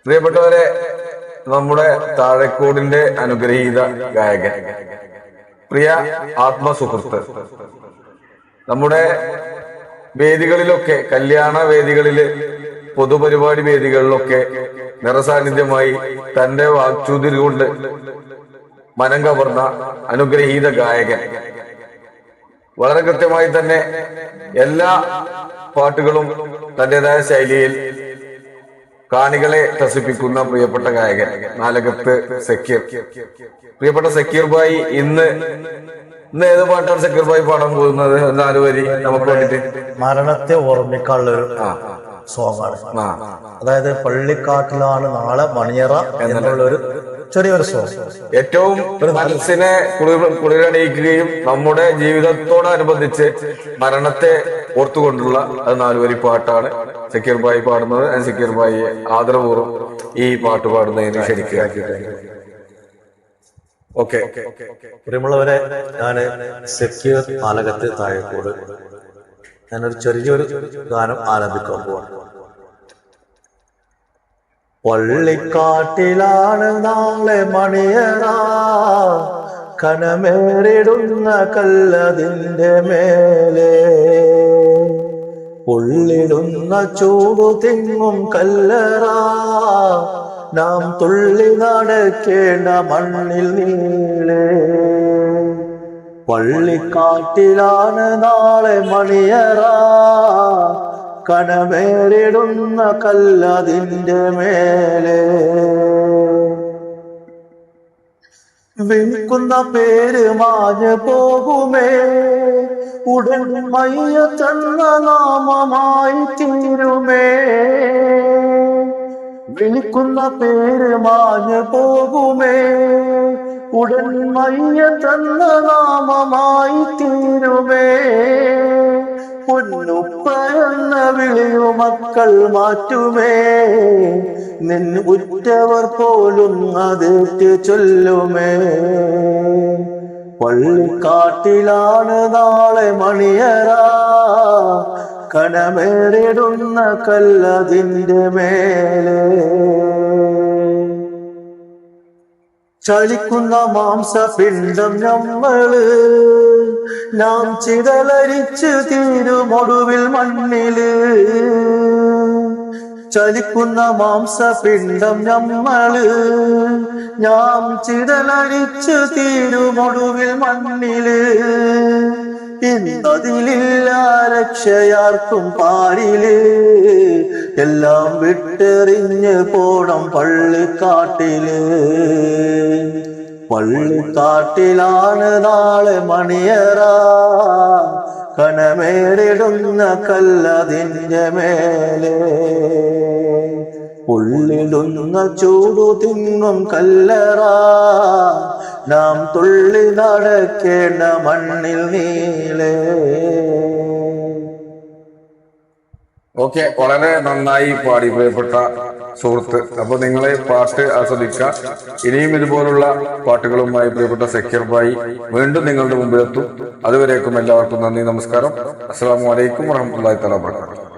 പ്രിയപ്പെട്ടവരെ, നമ്മുടെ താഴെക്കോടിന്റെ അനുഗ്രഹീത ഗായകൻ, പ്രിയ ആത്മസുഹൃത്ത്, നമ്മുടെ വേദികളിലൊക്കെ, കല്യാണ വേദികളില്, പൊതുപരിപാടി വേദികളിലൊക്കെ നിറസാന്നിധ്യമായി തന്റെ വാക്ചൂതിരി കൊണ്ട് മനം കവർന്ന അനുഗ്രഹീത ഗായകൻ, വളരെ കൃത്യമായി തന്നെ എല്ലാ പാട്ടുകളും തന്റേതായ ശൈലിയിൽ കാണികളെ ത്രസിപ്പിക്കുന്ന പ്രിയപ്പെട്ട ഗായകൻ നാലകത്ത് സക്കീർ. പ്രിയപ്പെട്ട സക്കീർ ഭായി, ഇന്ന് ഏത് പാട്ടാണ് സക്കീർ ഭായി പാടാൻ പോകുന്നത്? 4 വരി നമുക്ക് വേണ്ടിട്ട്. മരണത്തെ ഓർമ്മിക്കാനുള്ള ഒരു സോങ്ങാണ്. അതായത് പള്ളിക്കാട്ടിലാണ് നാളെ മണിയറ എന്നുള്ളൊരു ചെറിയൊരു സോങ്. ഏറ്റവും മനസ്സിനെ കുളിരണിയിക്കുകയും നമ്മുടെ ജീവിതത്തോടനുബന്ധിച്ച് മരണത്തെ ഓർത്തുകൊണ്ടുള്ള 4 വരി പാട്ടാണ് സക്കീർ ഭായി പാടുന്നത്. സക്കീർ ഭായിയെ ആദരപൂർവ്വം ഈ പാട്ട് പാടുന്നതിന് ക്ഷണിക്കുക. ഓക്കെ. പ്രിയമുള്ളവരെ, ഞാന് സക്കീർ നാലകത്ത് താഴെക്കോട് ഞാനൊരു ചെറിയൊരു ഗാനം ആലപിക്കാൻ പോവാണ്. പള്ളിക്കാട്ടിലാണ് നാളെ മണിയറ, കനമേറിടുന്ന കല്ലതിന്റെ മേലെ, പൊള്ളിടുന്ന ചൂടു തിങ്ങും കല്ലറ, നാം തുള്ളി നടക്കേണ്ട മണ്ണിൽ നീളെ. പള്ളിക്കാട്ടിലാണ് നാളെ മണിയറ, കനമേറിടുന്ന കല്ലതിന്റെ മേലെ, വിൽക്കുന്ന പേര് മാഞ്ഞു പോകുമേ, ഉടൻ മയ്യത്തെന്ന നാമമായി തീരുമേ. വിളിക്കുന്ന പേര് മാഞ്ഞു പോകുമേ, ഉടൻ മയ്യത്തെന്ന നാമമായി തീരുമേ. പൊന്നുപ്പ എന്ന വിളിയു മക്കൾ മാറ്റുമേ, നിൻ ഉറ്റവർ പോലും അതേറ്റ് ചൊല്ലുമേ. പള്ളിക്കാട്ടിലാണ് നാളെ മണിയറ, കനമേറിടുന്ന കല്ലതിന്റെ മേലെ, ചലിക്കുന്ന മാംസപിണ്ഡം നമ്മള്, നാം ചിതലരിച്ച് തീരുമൊടുവിൽ മണ്ണില്. ചലിക്കുന്ന മാംസപിണ്ഡം നമ്മള്, നാം ചിതലരിച്ച് തീരുമൊടുവിൽ മണ്ണില്. ഇന്നതിലില്ല രക്ഷയാർക്കും പാരില്, എല്ലാം വിട്ടെറിഞ്ഞ് പോണം പള്ളിക്കാട്ടില്. പള്ളിക്കാട്ടിലാണ് നാളെ മണിയറ, കനമേറിടുന്ന കല്ലതിന്റെ മേലെ, പൊള്ളിടുന്ന ചൂടു തിങ്ങും കല്ലറ, നാം തുള്ളി നടക്കേണ്ട മണ്ണിൽ നീളെ. ഓക്കെ, വളരെ നന്നായി പാടി പ്രിയപ്പെട്ട സുഹൃത്ത്. അപ്പൊ നിങ്ങളെ പാട്ട് ആസ്വദിക്കുക. ഇനിയും ഇതുപോലുള്ള പാട്ടുകളുമായി പ്രിയപ്പെട്ട സക്കീർ ഭായി വീണ്ടും നിങ്ങളുടെ മുമ്പിലെത്തും. അതുവരേക്കും എല്ലാവർക്കും നന്ദി, നമസ്കാരം. അസ്സലാമു അലൈക്കും വറഹ്മത്തുള്ളാഹി തആല വബറകാതുഹു.